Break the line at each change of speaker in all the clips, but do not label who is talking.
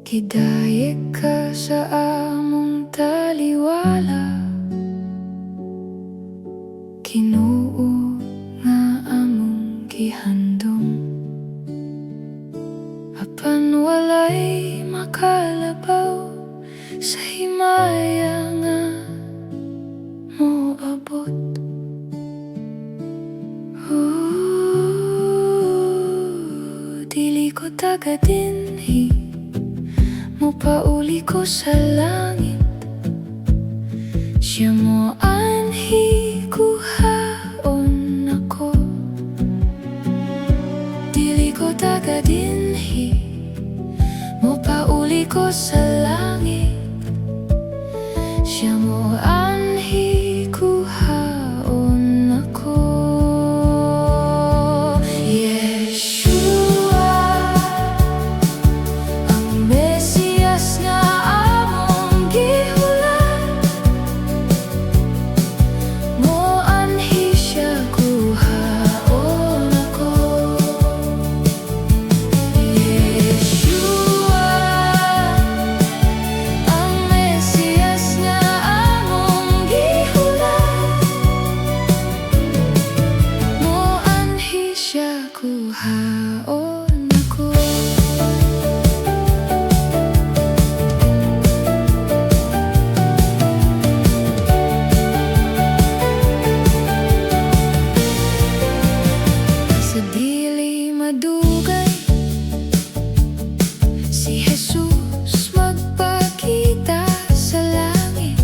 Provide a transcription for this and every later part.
Gidayeg ka sa among taliwala, Ginoo nga among gihandum. Apan walay makalabaw sa Himaya nga moabot. Dili ko taga dinhi, mopauli ko sa langit. Siya moanhi, kuhaon ako. Dili ko taga dinhi, mopauli ko sa langit. Siya moanhi, kuhaon ako. Yeshua, ang Mesiyas nga among gihulat, moanhi siya, kuhaon ako. Yeshua, ang Mesiyas nga among gihulat, moanhi siya, kuhaon ako. Sa dili madugay, si Hesus magpakita sa langit.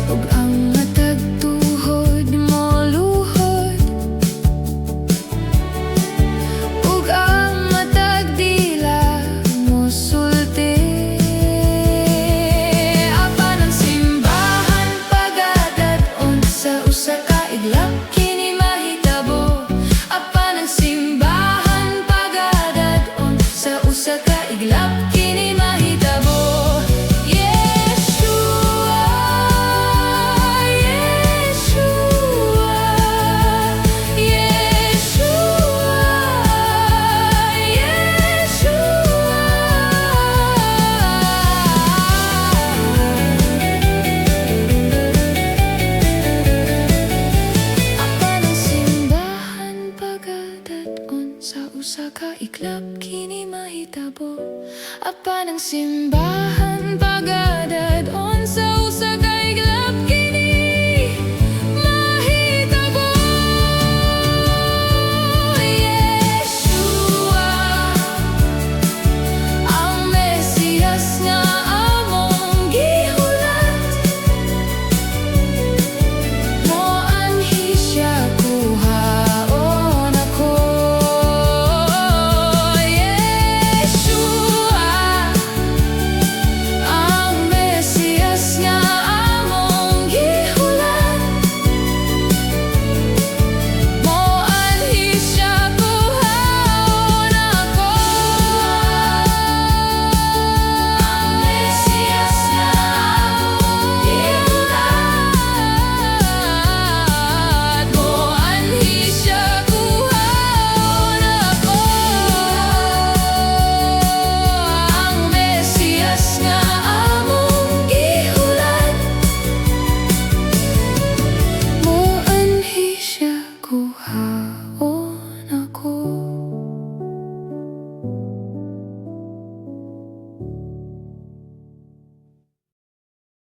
Ug ang matag tuhod mo luhod, ug ang matag dila mo sulti. Apan ang simbahan pagadad-on sa usa ka iglap kini mahitabo. Apan ang simbahan pagadad-on sa usa ka iglap kini mahitabo. Yeshua, Yeshua, Yeshua, Apan ang simbahan pagadad-on sa usa ka iglap kini mahitabo. Apan ang simbahan pagadad-on sa usa ka iglap